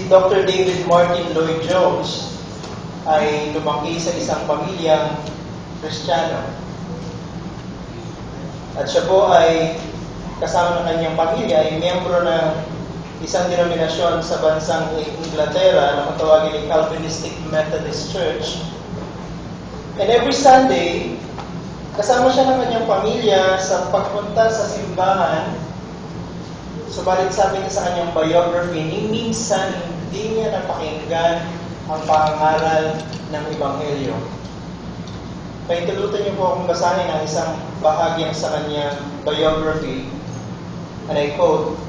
Si Dr. David Martin Lloyd-Jones ay lumaki sa isang pamilyang Kristiyano. At siya po ay kasama ng kanyang pamilya ay miyembro ng isang denominasyon sa bansang Inglaterra na matawagin ay Calvinistic Methodist Church. And every Sunday, kasama siya ng kanyang pamilya sa pagpunta sa simbahan. Subalit sabi niya sa kanyang biography, minsan hindi niya napakinggan ang pangangaral ng Ebanghelyo. Kaya tulutan niyo po akong basahin ang isang bahagi sa kanyang biography. And I quote,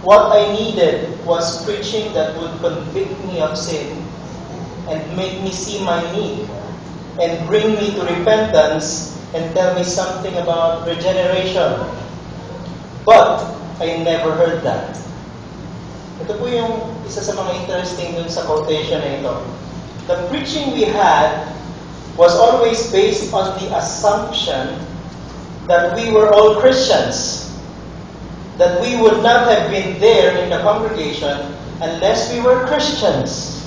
"What I needed was preaching that would convict me of sin and make me see my need and bring me to repentance and tell me something about regeneration. But I never heard that." Ito po yung isa sa mga interesting dun sa quotation na ito. The preaching we had was always based on the assumption that we were all Christians, that we would not have been there in the congregation unless we were Christians.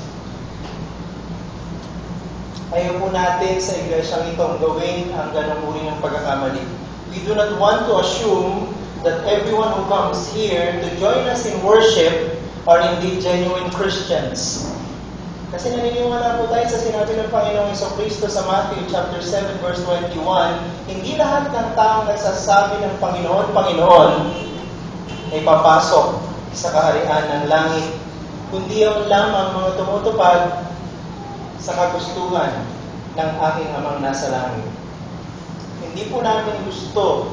Ayaw po natin sa iglesyang itong gawin ang ganong uri ng pagkakamali. We do not want to assume that everyone who comes here to join us in worship are indeed genuine Christians. Kasi naniniwala po tayo sa sinabi ng Panginoong Jesucristo sa Matthew chapter 7 verse 21, hindi lahat ng taong nagsasabi ng Panginoon, Panginoon, ay papasok sa kaharian ng langit, kundi ang lamang mga tumutupad sa kagustuhan ng aking Amang nasa langit. Hindi po namin gusto,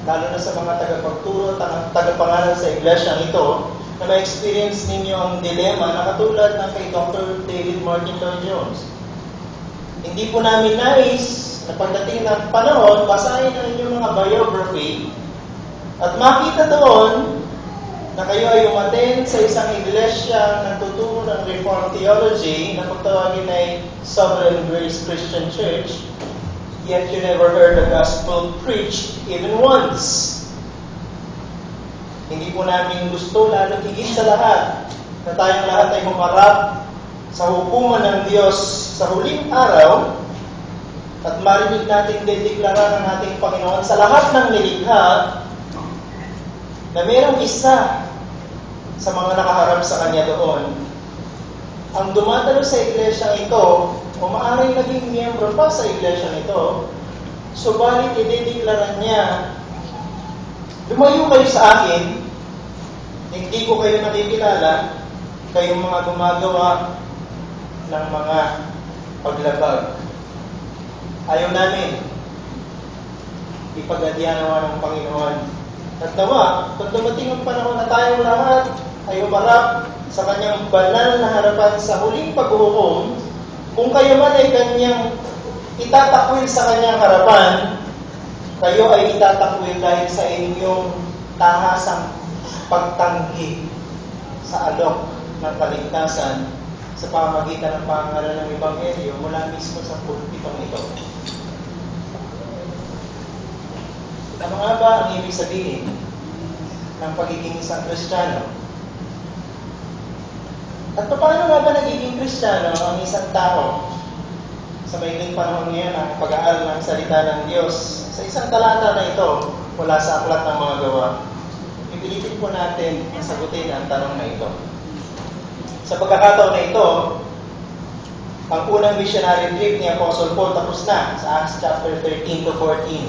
lalo na sa mga tagapagturo at tagapangaral sa iglesyang ito, na ma-experience ninyo ang dilema na katulad ng kay Dr. David Martin Lloyd-Jones. Hindi po namin nais na pagdating ng panahon, basahin ang inyong mga biography at makita doon na kayo ay umattend sa isang iglesia na nagtuturo ng Reformed Theology na pagtawagin ay Sovereign Grace Christian Church, yet you never heard the gospel preached even once. Hindi po namin gusto, lalo higit sa lahat, na tayong lahat ay humarap sa hukuman ng Diyos sa huling araw at marinig natin dedeklara ng ating Panginoon sa lahat ng nilikha na mayroong isa sa mga nakaharap sa Kanya doon. Ang dumadalo sa iglesyang ito, o maaaring naging miyembro pa sa iglesyang ito, subalit idedeklara niya, lumayo kayo sa akin, hindi ko kayo nakikilala, kayong mga gumagawa ng mga paglabag. Ayaw namin ipag-adyanawa ng Panginoon. At nawa, kung dumating ang panahon na tayong lahat ay umarap sa kanyang banal na harapan sa huling paghuhukom, kung kayo man ay kanyang itatakwil sa kanyang harapan, kayo ay itatakwil dahil sa inyong tahasang pagtanggi sa alok ng kaligtasan sa pamamagitan ng pangaral ng Ebanghelyo mula mismo sa pulpitong ito. Ano nga ba ang ibig sabihin ng pagiging isang Kristiyano? At paano nga ba nagiging Kristiyano ang isang tao? Sa maikling panahon ngayon ang pag-aaral ng salita ng Diyos sa isang talata na ito mula sa Aklat ng Mga Gawa. Pipilitin po natin ang sagutin ang tanong na ito. Sa pagkakataon na ito, ang unang missionary trip ni Apostle Paul tapos na sa Acts chapter 13 to 14.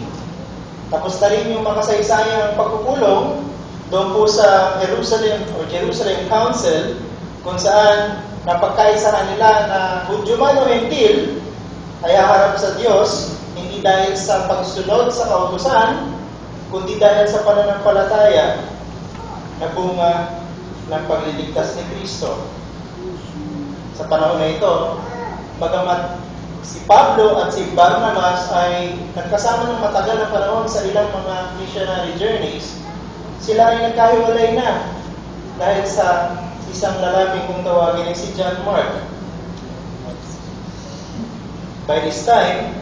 Tapos na rin yung makasaysayang pagpupulong doon po sa Jerusalem o Jerusalem Council kung saan napagkaisahan nila na Hudyo man o Hentil ay haharap sa Diyos hindi dahil sa pagsunod sa kautusan, kundi dahil sa pananampalataya na bunga ng pagliligtas ni Kristo. Sa panahon na ito, bagamat si Pablo at si Barnabas ay nagkasama ng matagal na panahon sa ilang mga missionary journeys, sila ay nagkahiwalay na dahil sa isang lalaki kung tawagin ay si John Mark. By this time,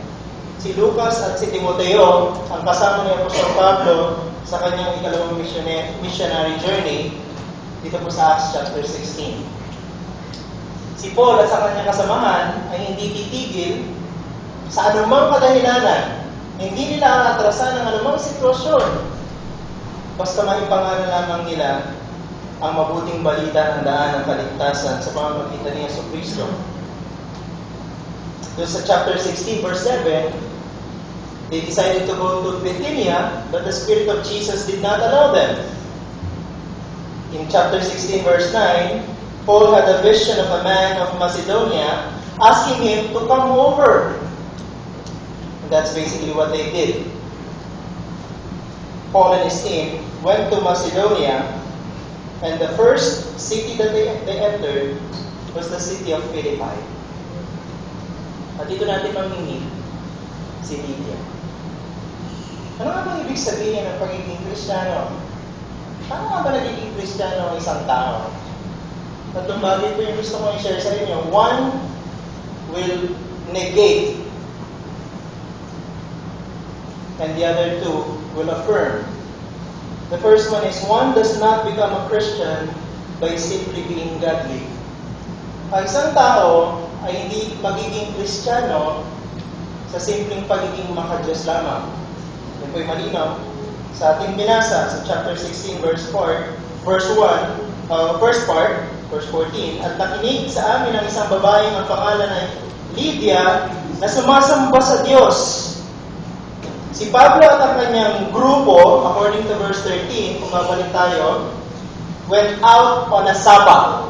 si Lucas at si Timoteo ang kasama ni Apostol Pablo sa kanyang ikalawang missionary journey dito po sa Acts chapter 16. si Paul at sa kanyang kasamahan ay hindi titigil sa anumang kadahilanan. Hindi nila atrasan ang anumang sitwasyon. Basta maipangalan lamang nila ang mabuting balita ng daan ng kaligtasan sa pamamagitan ni Jesucristo. Doon sa chapter 16, verse 7, they decided to go to Bithynia, but the Spirit of Jesus did not allow them. In chapter 16, verse 9, Paul had a vision of a man of Macedonia asking him to come over. And that's basically what they did. Paul and his team went to Macedonia, and the first city that they entered was the city of Philippi. At dito natin mamingin si Lydia. Ano nga bang ibig sabihin ng pagiging Kristiyano? Paano nga ba nagiging Kristiyano ang isang tao? Tatlong bagay po yung gusto ko i-share sa inyo. One will negate, and the other two will affirm. The first one is, one does not become a Christian by simply being godly. Ang isang tao ay hindi magiging Kristiyano sa simpleng pagiging makadiyos lamang. Yan po'y malinaw sa ating binasa sa chapter 16, verse 4, verse 1, first part, verse 14. At nakinig sa amin ang isang babaeng ang pangalan ay Lydia na sumasamba sa Diyos. Si Pablo at ang kanyang grupo, according to verse 13, kung babalik tayo, went out on a Sabbath.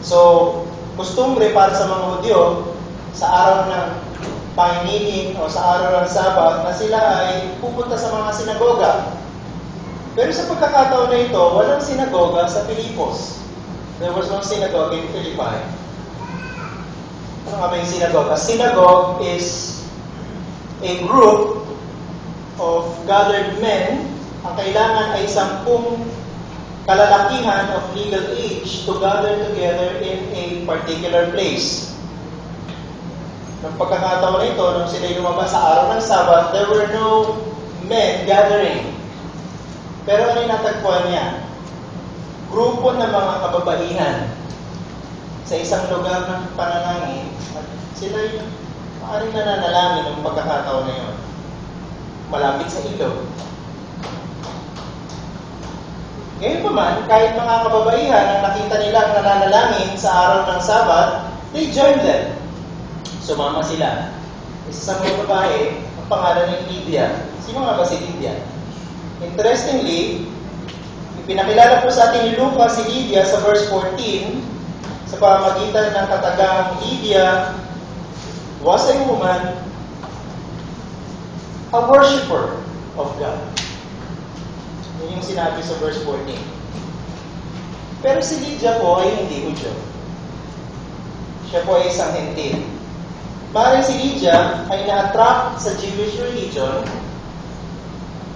So, kustumbre para sa mga Hudyo, sa araw ng Panginihin o sa araw ng Sabat, na sila ay pupunta sa mga sinagoga. Pero sa pagkakataon na ito, walang sinagoga sa Filipos. There was no synagogue in Philippi. Ano nga ba yung synagogue? A synagogue is a group of gathered men. Ang kailangan ay 10 kalalakihan of legal age to gather together in a particular place. Nung pagkakataon na ito, nung sila lumabas sa araw ng Sabat, there were no men gathering. Pero ano yung natagpuan niya? Grupo ng mga kababaihan sa isang lugar ng panalangin. At sila yung maaaring nananalangin ng pagkakataon na yun. Malapit sa ilog. Ngayon pa man, kahit mga kababaihan ang nakita nilang nananalangin sa araw ng Sabat, they joined them. Sumama sila. Isa sa mga babae, ang pangalan ng Lydia. Sino nga ba si Lydia? Interestingly, pinakilala po sa atin ni Lucas si Lydia sa verse 14 sa pamamagitan ng katagang Lydia was a woman, a worshiper of God. Yun yung sinabi sa verse 14. Pero si Lydia po ay hindi Hudyo. Siya po ay isang hentil. Maaaring si Lydia ay na-attract sa Jewish religion,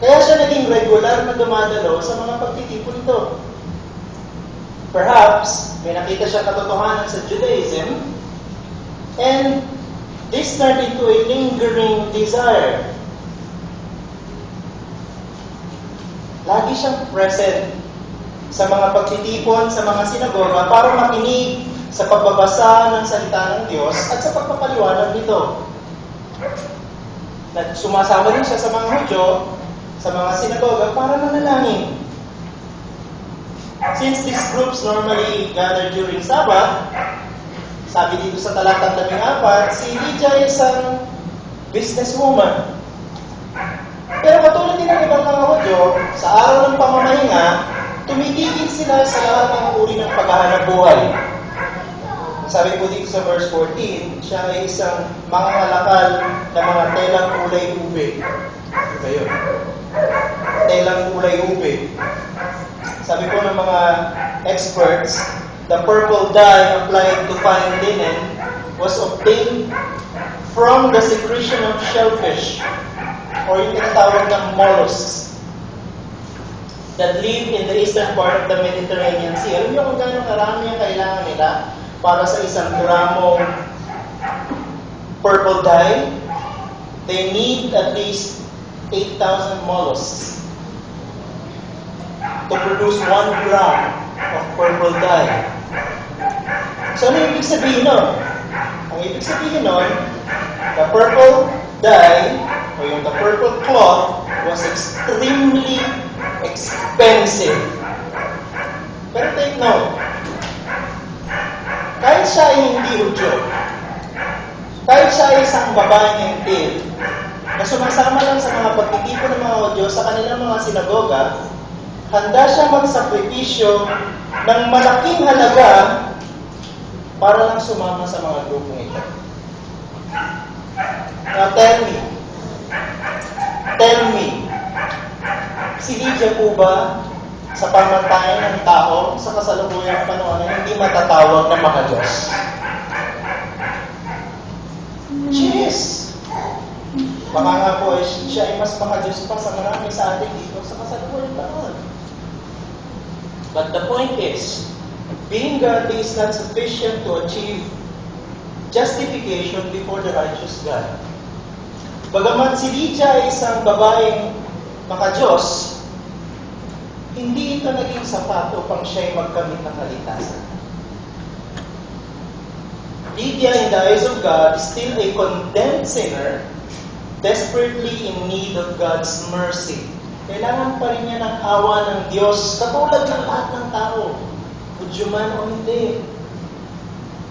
kaya siya naging regular na dumadalo sa mga pagtitipon nito. Perhaps, may nakita siya katotohanan sa Judaism, and this turned into a lingering desire. Lagi siyang present sa mga pagtitipon, sa mga sinagoga para makinig sa pagbabasa ng salita ng Diyos at sa pagpapaliwanag nito. Sumasama rin siya sa mga Hudyo, sa mga sinagoga para manalangin. Since these groups normally gather during Sabbath, sabi dito sa talatang 14, si Lydia ay isang businesswoman. Pero katulad din ng ibang mga Hudyo, sa araw ng pamamahinga, tumitigil sila sa lahat ng uri ng paghahanap buhay. Sabi po dito sa verse 14, siya ay isang mangangalakal na mga telang kulay ube. Diba yun? Telang kulay ube. Sabi po ng mga experts, the purple dye applied to fine linen was obtained from the secretion of shellfish, or yung tinatawag ng mollusks that live in the eastern part of the Mediterranean Sea. Alam niyo kung gano'ng karami ang kailangan nila para sa isang gramong purple dye? They need at least 8,000 mollusks to produce 1 gram of purple dye. So, ano ibig sabihin nun? Ang ibig sabihin nun, the purple dye, o yung the purple cloth, was extremely expensive. Pero take note, kahit siya ay hindi Hudyo, kahit siya ay isang babaeng hentil, na sumasama lang sa mga pagtitipon ng mga Hudyo sa kanilang mga sinagoga, handa siyang magsakripisyo ng malaking halaga para lang sumama sa mga grupong ito. Now tell me, si Lydia po ba sa pamantayan ng tao sa kasalukuyang panahon na hindi matatawag na mga Diyos? She is. Baka nga po siya ay mas mga Diyos pa sa marami sa atin dito sa kasalukuyang panahon. But the point is, being godly is not sufficient to achieve justification before the righteous God. Bagamat si Lydia ay isang babaeng maka-Diyos, hindi ito naging sapat upang siya'y magkamit ng kaligtasan. Lydia, in the eyes of God, is still a condemned sinner, desperately in need of God's mercy. Kailangan pa rin niya ng awa ng Diyos, katulad ng lahat ng tao, Hudyo man o hindi.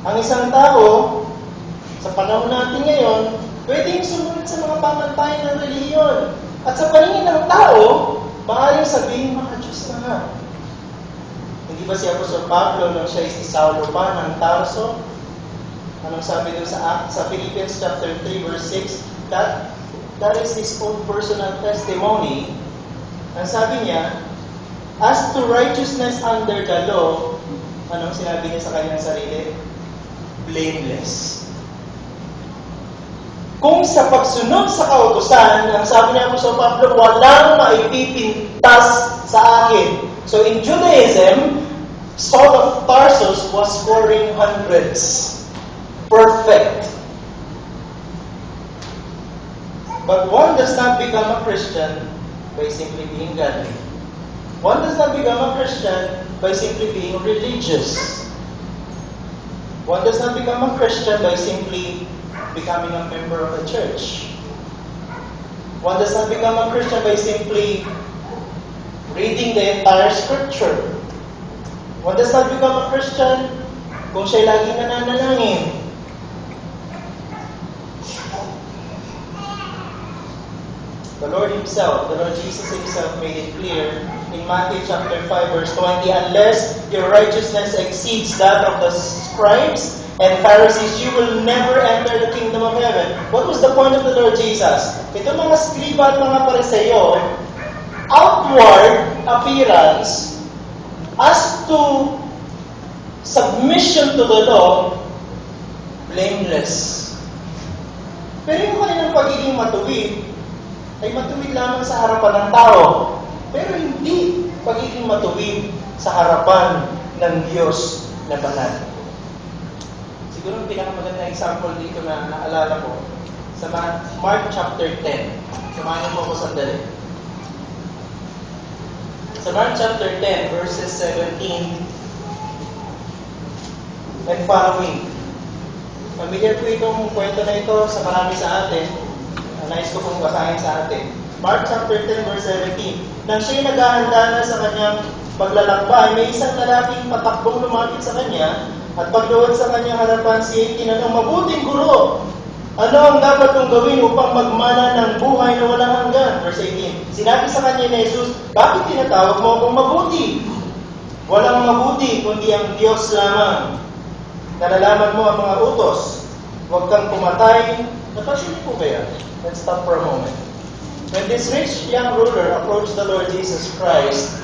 Ang isang tao, sa panahon natin ngayon, pwedeng sumunod sa mga pamantayan ng relihiyon. At sa paningin ng tao, maaaring sabihin, mga Diyos na nga. Hindi ba si Apostol Pablo nung siya si Saulo pa ng Tarso? Anong sabi doon sa Philippians chapter 3 verse 6? That is his own personal testimony. Ang sabi niya, as to righteousness under the law, anong sinabi niya sa kanyang sarili? Blameless. Kung sa pagsunod sa kautusan, ang sabi niya po sa Pablo, walang maipipintas sa akin. So in Judaism, Saul of Tarsus was scoring hundreds. Perfect. But one does not become a Christian by simply being godly. One does not become a Christian by simply being religious. One does not become a Christian by simply becoming a member of a church. One does not become a Christian by simply reading the entire scripture. One does not become a Christian kung siya'y laging nananalangin. The Lord Himself, the Lord Jesus Himself made it clear in Matthew chapter 5 verse 20, unless your righteousness exceeds that of the scribes and Pharisees, you will never enter the kingdom of heaven. What was the point of the Lord Jesus? Ito mga skriba at mga Pariseo, outward appearance as to submission to the law, blameless. Pero yung kanilang pagiging matuwid, ay matuwid lamang sa harapan ng tao. Pero hindi pagiging matuwid sa harapan ng Diyos na banal. Siguro ang pinakamagandang example dito na naalala ko sa Mark chapter 10. Samahan niyo po ako sandali. Sa Mark chapter 10, verses 17 and following. Familiar po itong kwento na ito sa marami sa atin. Nais ko pong basahin sa atin. Mark chapter 10 verse 17. Nang siya'y naghahanda na sa kanyang paglalakbay, may isang lalaking patakbong lumapit sa kanya at pagluhod sa kanyang harapan siya'y tinanong, mabuting guro, ano ang dapat kong gawin upang magmana ng buhay na walang hanggan? Verse 18. Sinabi sa kanya ni Jesus, bakit tinatawag mo akong mabuti? Walang mabuti kundi ang Diyos lamang. Nalalaman mo ang mga utos. Huwag kang pumatay. Napansin niyo po ba yan? Let's stop for a moment. When this rich young ruler approached the Lord Jesus Christ,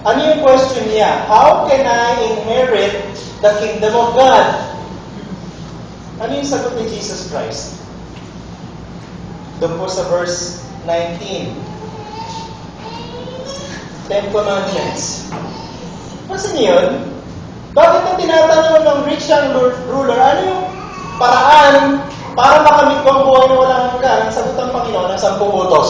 ano yung question niya? How can I inherit the kingdom of God? Ano yung sagot ni Jesus Christ? Doon po sa verse 19. 10 Commandments. Kasi niyon, bakit ang tinatanong ng rich young ruler, ano yung paraan para makamit ko ang buhay na walang hanggan? Ang sagot ng Panginoon ng 10 utos.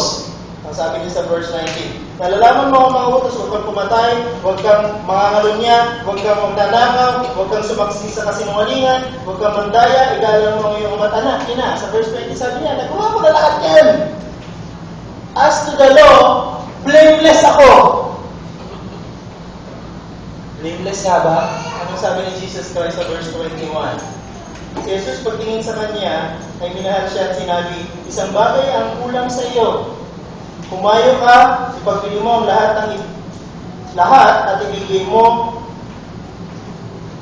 Ang sabi niya sa verse 19, Nalalaman mo ang mga utos, huwag kang pumatay, huwag kang mangangalunya, huwag kang magnanakaw, huwag kang sumaksi sa kasinungalingan, huwag kang mandaya, igalang mo ang iyong ama't anak. Ina, sa verse 20 sabi niya, nagawa ko na lahat yan. As to the law, blameless ako. Blameless ka ba? Anong sabi ni Jesus Christ sa verse 21? Si Jesus pagtingin sa kanya, ay minahal siya at sinabi, isang bagay ang kulang sa iyo. Kumayo ka, ipagbili mo ang lahat at ibigay mo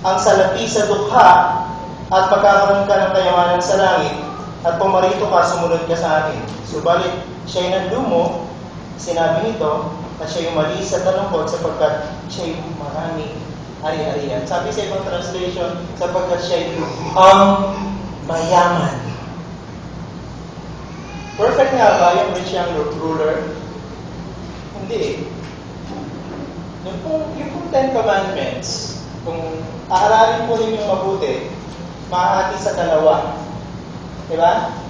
ang salapi sa dukha at magkakaroon ka ng kayamanan sa langit at pumarito ka, sumunod ka sa akin. Subalit, siya'y naglumo, sinabi nito, na siya'y umalis sa talungkot sapagkat siya'y marami ari-arian. Sabi sa ibang translation, sapagkat siya'y mayaman. Perfect nga ba yung rich young ruler? Hindi. Yung pong Ten Commandments, kung aaralin po ninyong mabuti, maahati sa dalawa. Diba?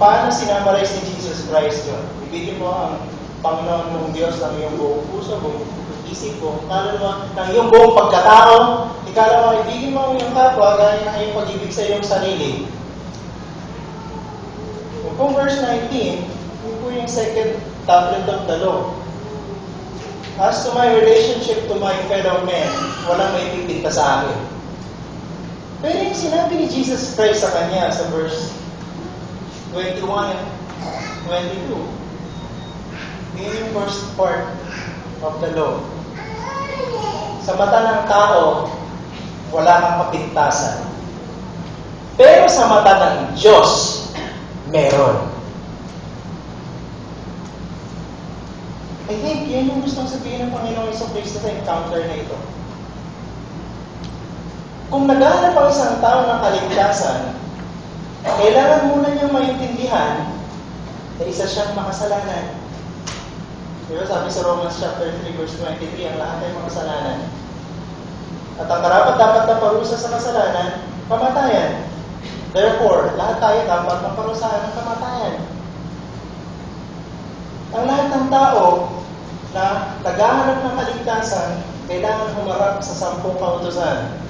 Paano sinamarize ni Jesus Christ yun? Ibigin mo ang Panginoon mong Diyos ng iyong buong puso, buong isip, buong kaluluwa, ng iyong buong pagkatao. Ikalawa, ibigin mo ang iyong kapwa gaya ng iyong pag-ibig sa iyong sarili. Kung verse 19, yun po yung second tablet of the law. As to my relationship to my fellow men, walang may pipinta sa akin. Pero yung sinabi ni Jesus Christ sa kanya sa verse 21 and 22, yun yung first part of the law. Sa mata ng tao, wala kang kapintasan. Pero sa mata ng Diyos, meron. I think yun yung gustong sabihin ng Panginoong Jesucristo sa encounter na ito. Kung naghahanap ang isang tao ng kaligtasan, kailangan muna niyang maintindihan na isa siyang makasalanan. Diba sabi sa Romans chapter 3 verse 23, ang lahat ay makasalanan. At ang karapat-dapat na parusa sa kasalanan, kamatayan. Therefore, lahat tayo dapat maparusahan ng kamatayan. Ang lahat ng tao na naghahanap ng kaligtasan, kailangan humarap sa 10 kautusan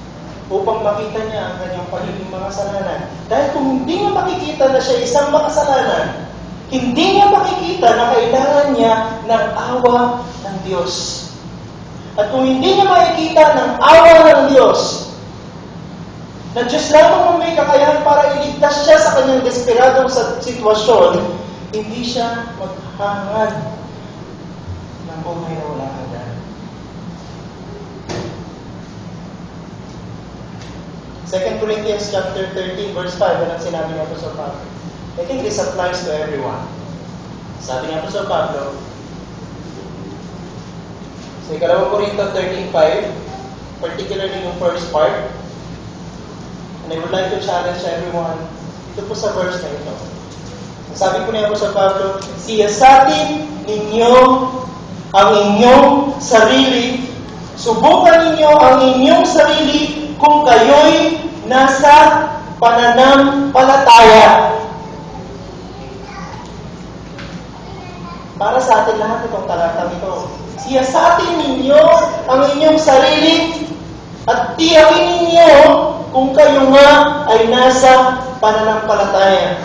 upang makita niya ang kanyang pagiging makasalanan. Dahil kung hindi niya makikita na siya isang makasalanan, hindi niya makikita na kailangan niya ng awa ng Diyos. At kung hindi niya makikita ng awa ng Diyos, na Diyos lamang ang may kakayahan para iligtas siya sa kanyang desperadong sitwasyon, hindi siya maghangad ng buhay na wala hanggan. 2 Corinthians chapter 13 verse 5, yan ang sinabi ni Apostol Pablo. I think this applies to everyone. Sabi ni Apostol Pablo, sa 2 Corinthians 13:5, particularly yung first part, and I would like to challenge everyone dito po sa verse na ito. Sabi po ni Apostol Pablo, siyasatin ninyo ang inyong sarili, subukan ninyo ang inyong sarili kung kayo'y nasa pananampalataya. Para sa atin lahat itong talatang ito. Siyasatin ninyo ang inyong sarili at tiyakin ninyo kung kayo nga ay nasa pananampalataya.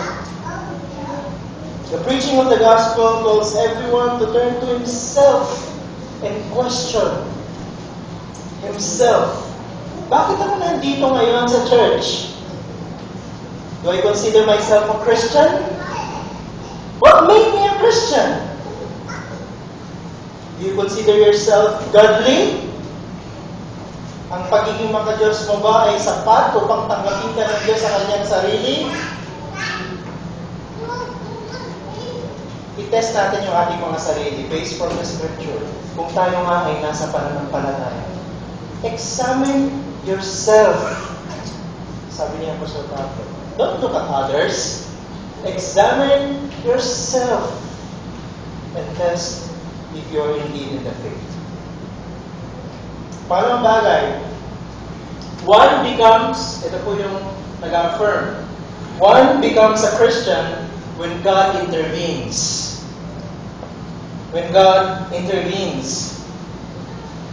The preaching of the gospel calls everyone to turn to himself and question himself. Bakit ako nandito ngayon sa church? Do I consider myself a Christian? What made me a Christian? Do you consider yourself godly? Ang pagiging maka-Diyos mo ba ay sapat upang tanggapin ka ng Diyos sa kanyang sarili? I-test natin yung ating mga sarili based from the Scripture. Kung tayo nga ay nasa pananampalataya. Examine yourself. Sabi niya po sa Pablo. Don't look at others. Examine yourself. And test if you're indeed in the faith. Pangalawang bagay, one becomes, ito po yung nag-affirm, one becomes a Christian when God intervenes. when God intervenes.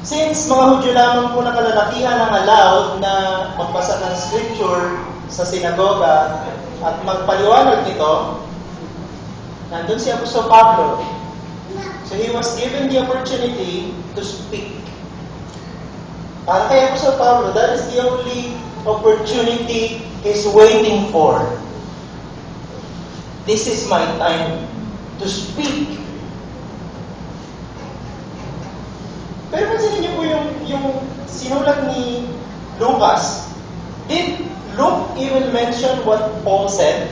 Since mga Hudyo lamang po na kalalakihan ang allowed na magbasa ng scripture sa sinagoga at magpaliwanag nito, nandun si Apostol Pablo. So he was given the opportunity to speak. Para kay Apostol Pablo, that is the only opportunity he's waiting for. This is my time to speak. Pero pansinin niyo po yung sinulat ni Lucas. Did Luke even mention what Paul said?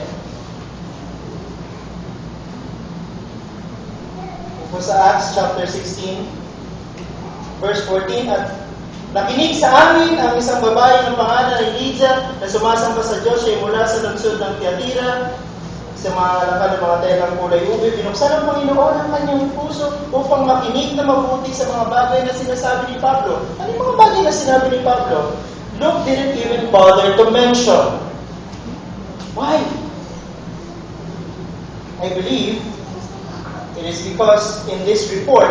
Ito sa Acts chapter 16, verse 14, at nakinig sa amin ang isang babae ng pangalan ni Lydia na sumasamba sa Diyos ay mula sa lungsod ng Tiatira. Sa mga lakad ng mga telang kulay ube, binuksan ng Panginoon ang kanyang puso upang makinig na mabuti sa mga bagay na sinasabi ni Pablo. Ano yung mga bagay na sinabi ni Pablo? Luke didn't even bother to mention. Why? I believe it is because in this report,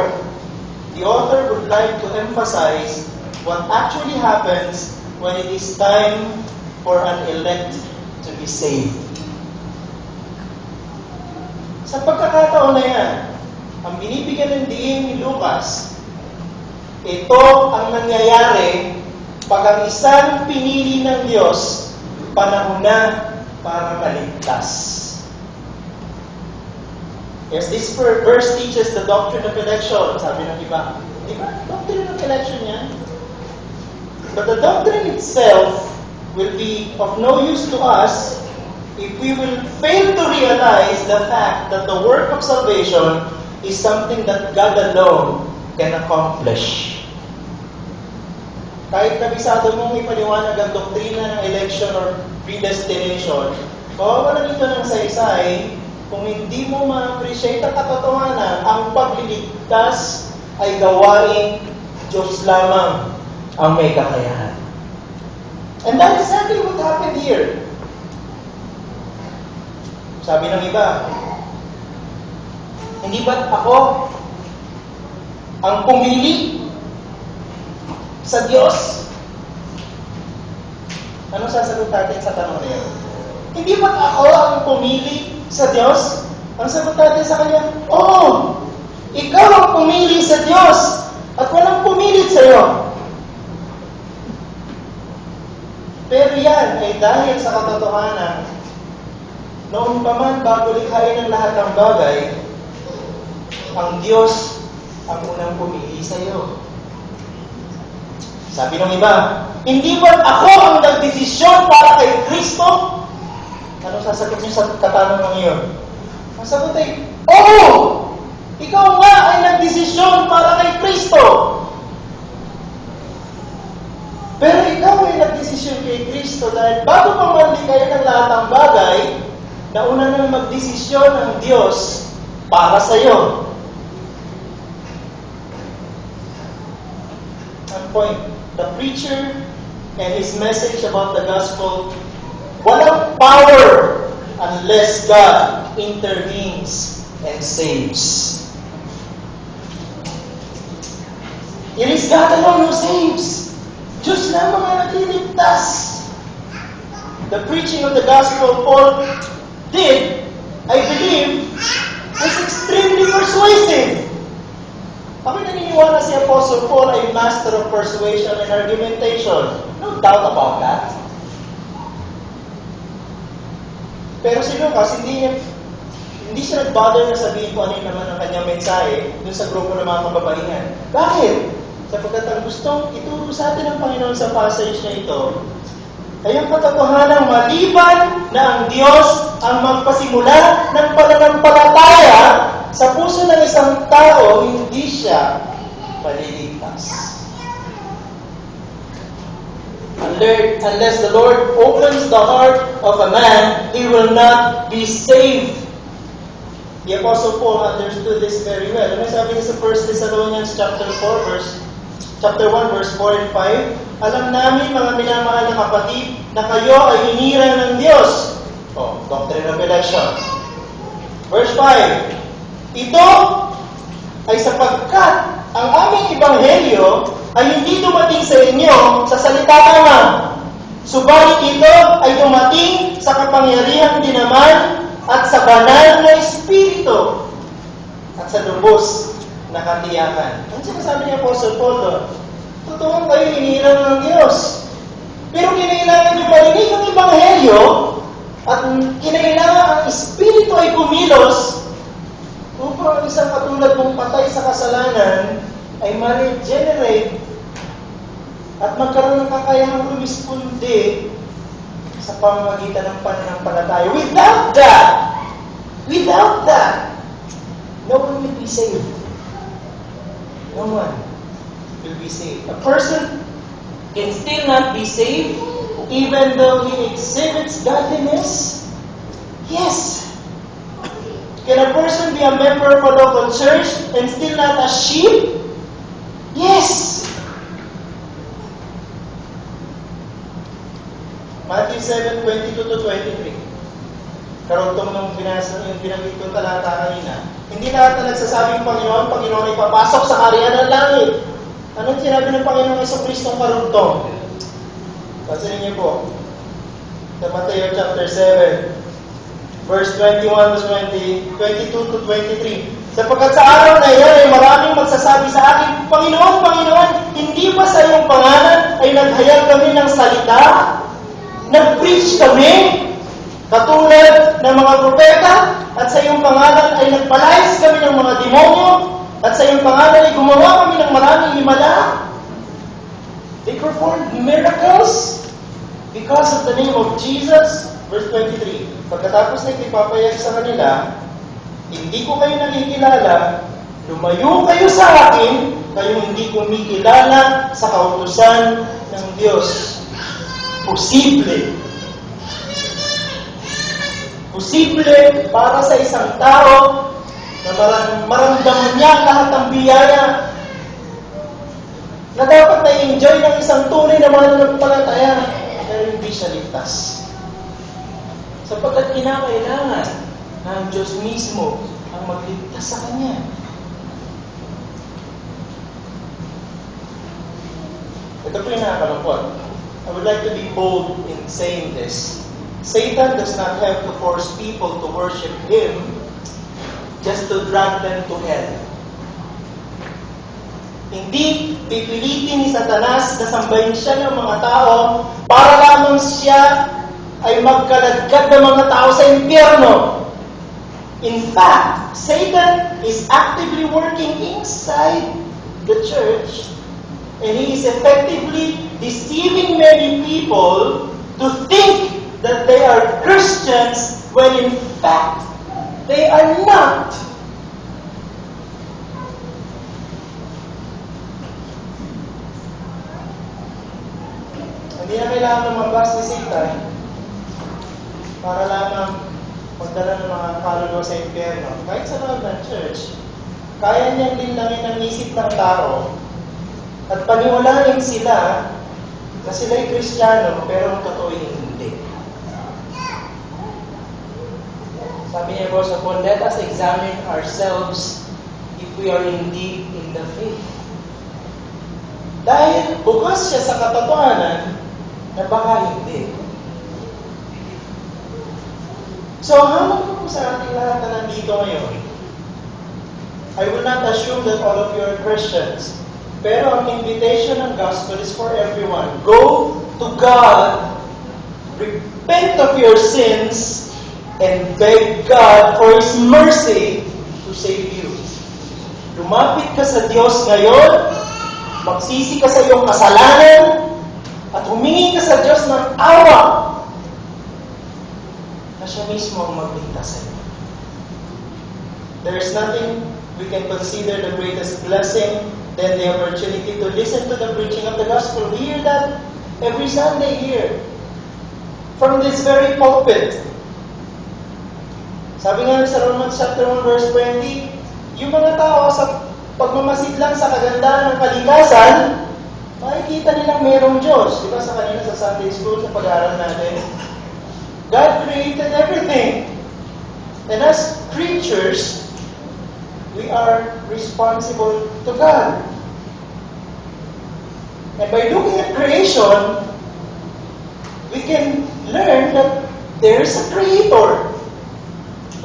the author would like to emphasize what actually happens when it is time for an elect to be saved. Sa pagkakataon na yan, ang binibigyan ng diin ni Lucas, ito ang nangyayari pag ang isang pinili ng Diyos, panahon na para maligtas. Yes, this verse teaches the doctrine of election, sabi ng iba. Di ba? Doctrine of election yan. But the doctrine itself will be of no use to us if we will fail to realize the fact that the work of salvation is something that God alone can accomplish. Kahit kabisado mong ipaliwanag ang doktrina ng election or predestination, mawawala nito ng saysay kung hindi mo ma-appreciate ang katotohanan, ang pagliligtas ay gawain Diyos lamang ang may kakayahan. And that is exactly what happened here. Sabi ng iba, hindi ba't ako ang pumili sa Diyos? Anong sasagot natin sa tanong na yun? Hindi ba't ako ang pumili sa Diyos? Ang sagot natin sa Kanya, oo! Ikaw ang pumili sa Diyos at walang pumilit sa iyo. Pero yan ay dahil sa katotohanan, noon pa man bago likhain ang lahat ng bagay, ang Diyos ang unang pumili sa iyo. Sabi ng iba, hindi ba ako ang nagdesisyon para kay Kristo? Anong sasagot niyo sa katanungan iyon? Ang sagot ay, oo! Ikaw nga ay nagdesisyon para kay Kristo. Pero ikaw ay nagdesisyon kay Kristo dahil bago pa man likhain ang lahat ng bagay, nauna nang magdesisyon ang Diyos para sa iyo. Ang point, the preacher and his message about the gospel, walang power unless God intervenes and saves. It is God alone who saves. Diyos lamang ang nagliligtas. The preaching of the gospel, Paul did, I believe, was extremely persuasive. Ako naniniwala si Apostle Paul ay master of persuasion and argumentation. No doubt about that. Pero si Lucas, hindi siya nag-bother na sabihin kung ano yung naman ang kanyang mensahe dun sa grupo ng mga kababaihan. Bakit? Sapagkat ang gustong ituro sa atin ng Panginoon sa passage na ito ay ang katotohanan maliban na ang Diyos ang magpasimula ng pananampalataya sa puso ng isang tao, hindi siya maliligtas. Unless the Lord opens the heart of a man, he will not be saved. The Apostle Paul understood this very well. Ano sabi niya sa 1 Thessalonians chapter 1, verse 4 and 5? Alam namin, mga minamahal na kapatid, na kayo ay hinira ng Diyos. Doctrine of election. Verse 5, ito ay sapagkat ang aming ebanghelyo ay hindi dumating sa inyo sa salita lamang, subalit ito ay dumating sa kapangyarihan din naman at sa banal na Espiritu at sa lubos na katiyakan. Ang sinasabi ni Apostle Paul doon, totoo kayo inilang ng Diyos. Pero kinailangan nyo marinig ang ebanghelyo at kinailangan ang Espiritu ay kumilos upang ang isang katulad mong patay sa kasalanan ay ma-regenerate at magkaroon ng kakayahang lumispundi sa pamamagitan ng pananampalataya. Without that, no one will be saved. No one will be saved. A person can still not be saved even though he exhibits godliness. Yes. Can a person be a member of a local church and still not a sheep? Yes. Matthew 7:22-23. Karugtong nung yung binanggit kong talata kanina. Hindi lahat na nagsasabing Panginoon ay papasok sa kaharian ng langit. Anong sinabi ng Panginoong Jesucristo karugtong? Pansinin niyo po. Sa Matthew chapter 7. Verse 22-23. Sapagkat sa araw na iyan ay maraming magsasabi sa akin, Panginoon, Panginoon, hindi ba sa iyong pangalan ay naghayag kami ng salita? Nag-preach kami, katulad ng mga propeta, at sa iyong pangalan ay nagpalayas kami ng mga demonyo, at sa iyong pangalan ay gumawa kami ng maraming himala. They performed miracles because of the name of Jesus. Verse 23. Pagkatapos na ipapayag sa kanila, hindi ko kayo nakikilala, lumayo kayo sa akin, kayo hindi kumikilala sa kautusan ng Diyos. Posible para sa isang tao na maramdaman niya lahat ng biyaya na dapat na-enjoy ng isang tunay na mananampalataya, pero hindi siya ligtas. Sapagkat kinakailangan na ang Diyos mismo ang magligtas sa Kanya. Ito po yung nakakalungkot. I would like to be bold in saying this. Satan does not have to force people to worship Him just to drag them to hell. Hindi pipilitin ni Satanas na sambahin siya ng mga tao para lamang siya ay magkaladkad ng mga tao sa impyerno. In fact, Satan is actively working inside the church, and he is effectively deceiving many people to think that they are Christians when in fact they are not. Hindi na kailangan lumabas ni Satan para lamang magdala ng mga kaluluwa sa impyerno. Kahit sa loob ng church, kaya niyang linlangin ang isip ng tao at paniwalain sila na sila'y Kristiyano pero ang totoo hindi. Sabi niya po sa Paul, let us examine ourselves if we are indeed in the faith. Dahil bukas siya sa katotohanan na baka hindi. So, hamon ko po sa ating lahat na nandito ngayon. I will not assume that all of you are Christians. Pero ang invitation ng gospel is for everyone. Go to God, repent of your sins, and beg God for His mercy to save you. Lumapit ka sa Diyos ngayon, magsisi ka sa iyong kasalanan, at humingi ka sa Diyos ng awa na siya mismo ang magligtas sa iyo. There is nothing we can consider the greatest blessing than the opportunity to listen to the preaching of the gospel. We hear that every Sunday here from this very pulpit. Sabi nga sa Romans chapter 1 verse 20, yung mga tao sa pagmamasid lang sa kagandahan ng kalikasan, makikita nilang mayroong Diyos. Diba sa kanina sa Sunday school, sa pag-aaral natin, God created everything. And as creatures, we are responsible to God. And by looking at creation, we can learn that there is a creator.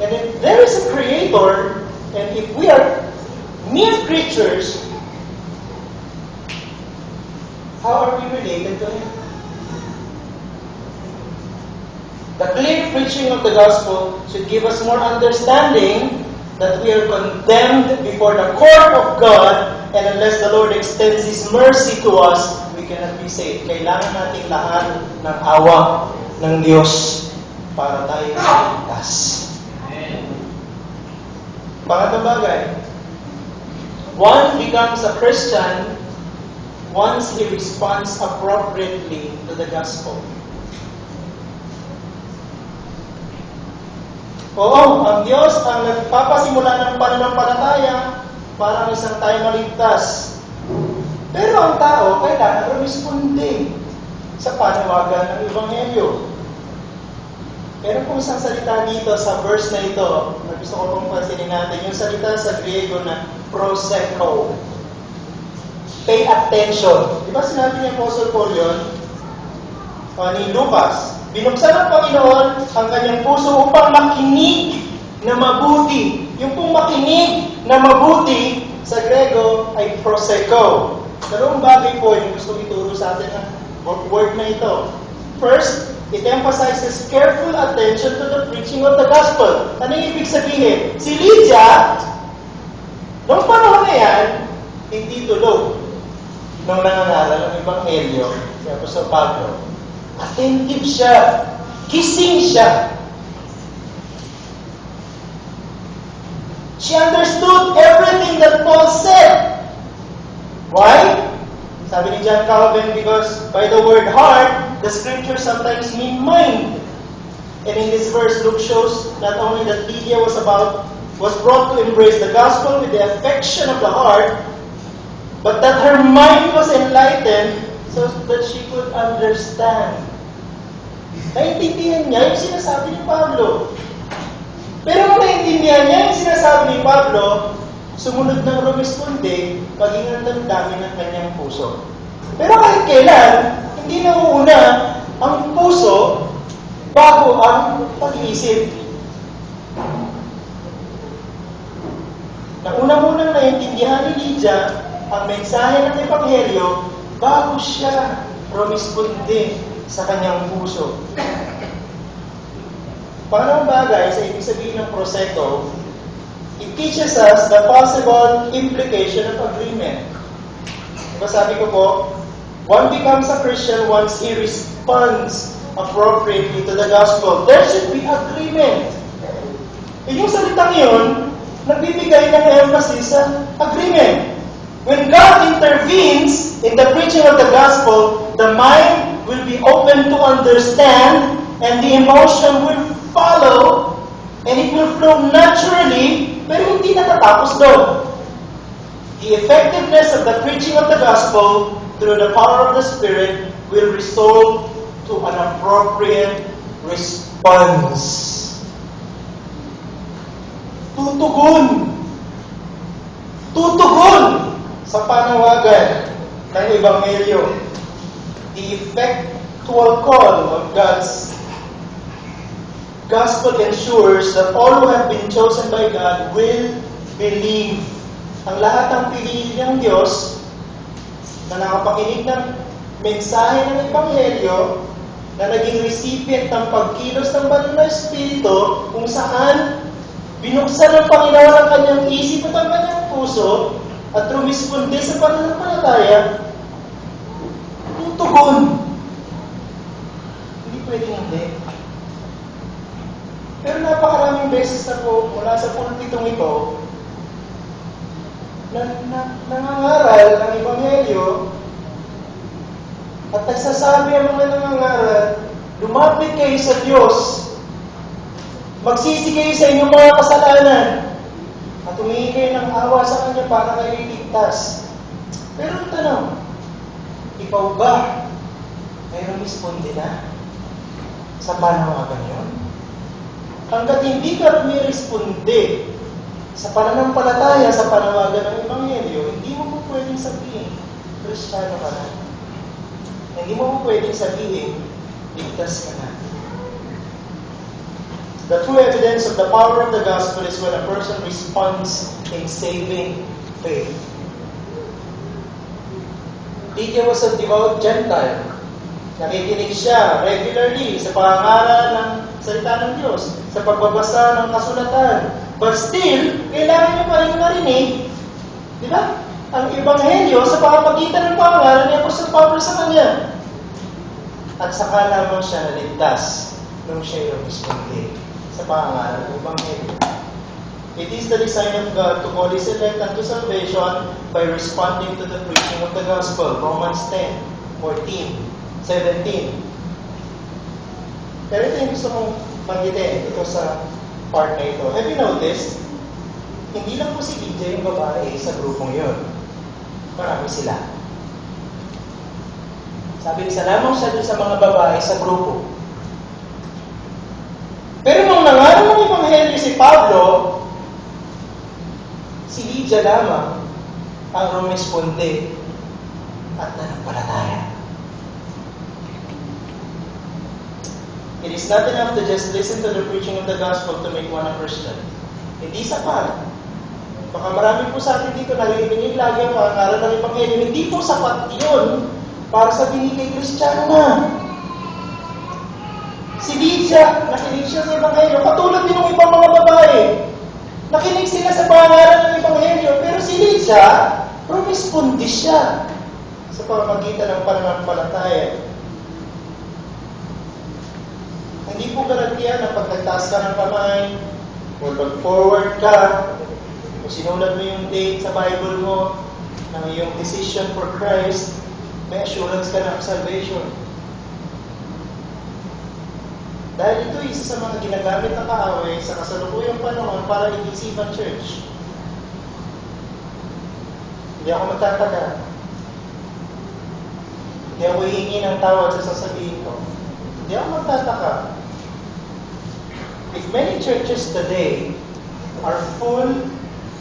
And if there is a creator, and if we are mere creatures, how are we related to Him? The clear preaching of the gospel should give us more understanding that we are condemned before the court of God, and unless the Lord extends His mercy to us, we cannot be saved. Kailangan nating lahat ng awa ng Diyos para tayo maligtas. Pangatlong bagay, one becomes a Christian once he responds appropriately to the gospel. Oo, ang Diyos ang nagpapasimula ng pananampalataya para isang tayo maligtas. Pero ang tao kailangan rumisponde sa panawagan ng Ebanghelyo. Meron pong isang salita dito sa verse na ito na gusto ko pong pansinin natin. Yung salita sa Griego na proseko. Pay attention. Di ba sinabi ni Apostle Paul yun? Ni Lucas. Binuksan ng Panginoon ang kanyang puso upang makinig na mabuti. Yung pong makinig na mabuti sa Grego ay proseko. Dalawang bagay po yung gusto ituro sa atin ng word na ito. First, it emphasizes careful attention to the preaching of the gospel. Ano yung ibig sabihin? Si Lydia, noong panahon na yan, hindi tulog. Nung nangangaral ng Ebanghelyo, si Apostol Pablo, attentive siya. Gising siya. She understood everything that Paul said. Why? Sabi ni John Calvin, because by the word heart, the scripture sometimes mean mind. And in this verse, Luke shows not only that Lydia was brought to embrace the gospel with the affection of the heart, but that her mind was enlightened so that she could understand. Naintindihan niya yung sinasabi ni Pablo. Pero kung naintindihan niya yung sinasabi ni Pablo, sumunod ng rumisponde, maging ang damdamin ng kanyang puso. Pero kahit kailan, hindi nauuna ang puso bago ang pag-iisip. Nauna-unang naintindihan ni Lydia ang mensahe ng Ebanghelyo bago siya rumisponde sa kanyang puso. Pangalawang bagay sa ibig sabihin ng proseko, it teaches us the possible implication of agreement. Diba sabi ko po, one becomes a Christian once he responds appropriately to the gospel. There should be agreement. E yung salitang yun, nagbibigay ng emphasis sa agreement. When God intervenes in the preaching of the gospel, the mind will be open to understand and the emotion will follow and it will flow naturally, pero hindi natatapos doon. The effectiveness of the preaching of the gospel through the power of the Spirit will result to an appropriate response. Tutugon sa panawagan ng Ebanghelyo. The effectual call of God's gospel ensures that all who have been chosen by God will believe. Ang lahat ng pinili ng Diyos na nakapakinig ng mensahe ng Ebanghelyo, na naging recipient ng pagkilos ng Banal na Espiritu, kung saan binuksan ng Panginoon ang kanyang isip at ang kanyang puso, at rumisponde sa pananampalataya, tutugon. Hindi pwedeng hindi. Pero napakaraming beses na po mula sa pulpitong ito na nangangaral ng Ebanghelyo at nagsasabi ang mga nangangaral, lumapit kayo sa Diyos, magsisi kayo sa inyong mga kasalanan, at humingi kayo ng awa sa Kanya para kayo iligtas. Pero ang tanong, ikaw ba may rumisponde na sa panawagan yun? Hanggat hindi ka rumiresponde sa pananampalataya, sa panawagan ng Ebanghelyo, hindi mo po pwedeng sabihin, Kristiyano ka na. Hindi mo po pwedeng sabihin, ligtas ka na. The true evidence of the power of the gospel is when a person responds in saving faith. Lydia was a devout Gentile. Nakikinig siya regularly sa pangangaral ng salita ng Diyos, sa pagbabasa ng kasulatan. But still, kailangan niya pa rin marinig, di ba? Ang Ebanghelyo sa pamamagitan ng pangaral ni Apostol Pablo sa kanya. At saka lamang siya naligtas nung siya yung responde sa pangaral ng Ebanghelyo. It is the design of God to call His elect unto salvation by responding to the preaching of the gospel. Romans 10, 14, 17. Pero ito yung gusto kong banggitin ito sa part na ito. Have you noticed? Hindi lang po si Lydia yung babae sa grupong yun. Marami sila. Sabi isa lamang siya doon sa mga babae sa grupo. Pero nung nangaral ng Ebanghelyo si Pablo, si Lydia lamang ang rumesponde at nanampalataya. It is not enough to just listen to the preaching of the gospel to make one a Christian. Hindi sapat. Baka marami po sa atin dito narinig lagi ang pangaral ng Ebanghelyo. Hindi po sapat yun para sabihin kay Kristiyano na. Si Lydia, nakinig siya sa Ebanghelyo, katulad din ng ibang mga babae. Nakinig sila sa pangaral ng Ebanghelyo, pero si Lydia, rumisponde siya sa pamamagitan ng pananampalataya. Hindi po garantiya na pag nagtaas ka ng kamay, o mag-forward ka, o sinulat mo yung date sa Bible mo, ng iyong decision for Christ, may assurance ka ng salvation. Dahil ito isa sa mga ginagamit ng kaaway sa kasalukuyang panahon para i-deceive ang church. Hindi ako magtataka. Hindi ako hihingi ng tawad sa sasabihin ko. Hindi ako magtataka. If many churches today are full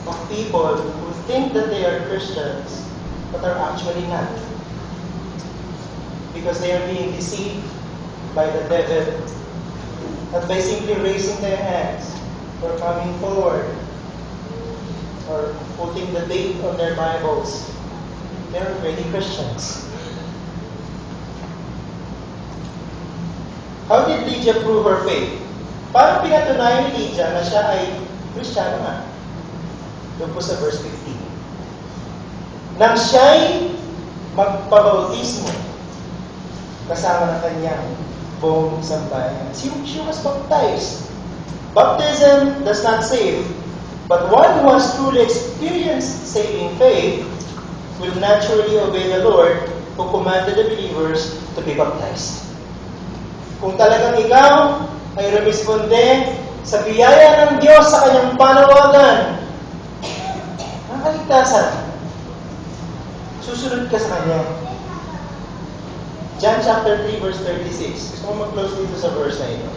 of people who think that they are Christians, but are actually not. Because they are being deceived by the devil. At by simply raising their hands, or coming forward, or putting the date on their Bibles, they're already Christians. How did Lydia prove her faith? Parang pinatunayan ni Lydia na siya ay Kristiyano nga. Doon po sa verse 15. Nang siya'y magpabautismo kasama ng kanyang buong sambayan. She was baptized. Baptism does not save, but one who has truly experienced saving faith will naturally obey the Lord who commanded the believers to be baptized. Kung talagang ikaw ay rumisponde sa biyaya ng Diyos sa kanyang panawagan ng kaligtasan, susunod ka sa kanya. John chapter 3 verse 36. Gusto mo mag-close dito sa verse na ito.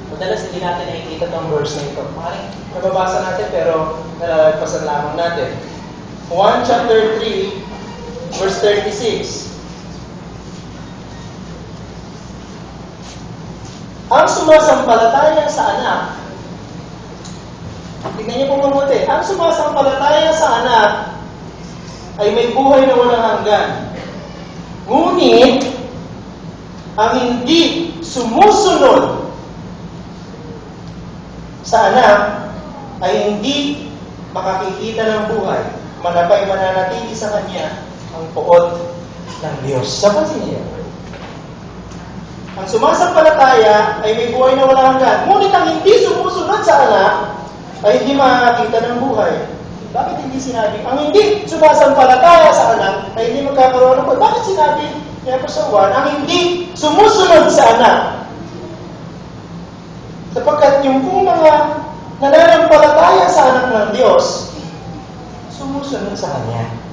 Madalas hindi natin nakikita itong verse na ito. Maaaring nababasa natin pero nalalagpasan lamang natin. 1 chapter 3 verse 36. Ang sumasampalataya sa anak, tingnan niyo po mabuti, ang sumasampalataya sa anak ay may buhay na walang hanggan. Ngunit, ang hindi sumusunod sa anak ay hindi makakikita ng buhay, manapay mananatili sa kanya ang puot ng Diyos. Sapatin niyo. Ang sumasampalataya ay may buhay na walang hanggan. Ngunit ang hindi sumusunod sa anak ay hindi makakita ng buhay. Bakit hindi sinabi? Ang hindi sumasampalataya sa anak ay hindi magkakaroon ng buhay. Bakit sinabi ni Apostol Juan ang hindi sumusunod sa anak? Sapagkat yung kung mga nananampalataya sa anak ng Diyos, sumusunod sa Kanya.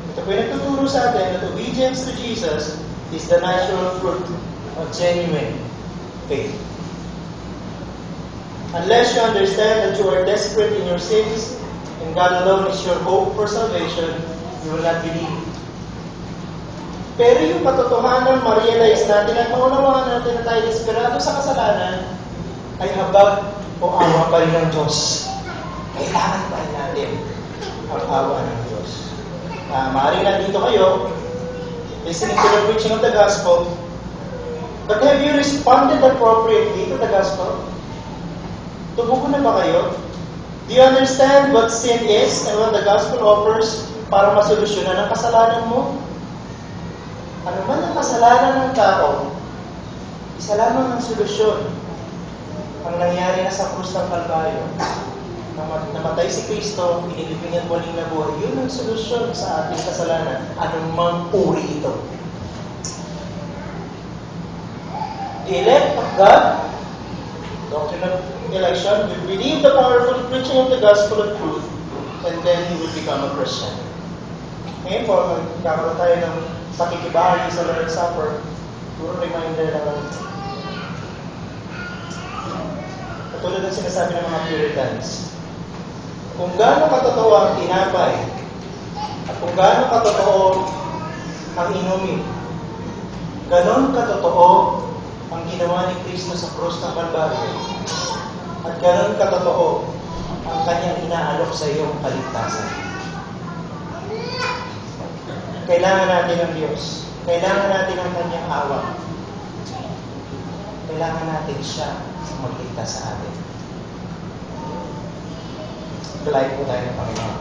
Ito po yung nagtuturo sa atin that obedience to Jesus is the natural fruit of genuine faith. Unless you understand that you are desperate in your sins, and God alone is your hope for salvation, you will not believe. Pero yung katotohanan, ma-realize natin at maunawaan natin na tayo desperado sa kasalanan, ay habag o awa pa rin ng Diyos. Kailangan pa rin natin ang awa ng Diyos. Maaaring nandito kayo, listening to the preaching of the gospel, but have you responded appropriately to the gospel? Tumugon na ba kayo? Do you understand what sin is and what the gospel offers para masolusyonan ang kasalanan mo? Ano man ang kasalanan ng tao, isa lamang ang solusyon. Ang nangyari na sa krus ng Kalbaryo, namatay si Kristo, inilibing at muling nabuhay, yun ang solusyon sa ating kasalanan. Anong mang uri ito? The elect of God, doctrine of election, will believe the powerful preaching of the gospel of truth, and then he will become a Christian. Ngayon po, magkakaroon tayo ng pakikibahagi sa Lord's Supper. Puro reminder naman. Katulad ng sinasabi ng mga Puritans, kung gaano katotoo ang tinapay at kung gaano katotoo ang inumin, ganon katotoo ang ginawa ni Kristo sa krus ng Kalbaryo at ganon katotoo ang kanyang inaalok sa iyong kaligtasan. Kailangan natin ng Diyos. Kailangan natin ang kanyang awa. Kailangan natin siya magligtas sa atin. Tulay po tayo ng Panginoon.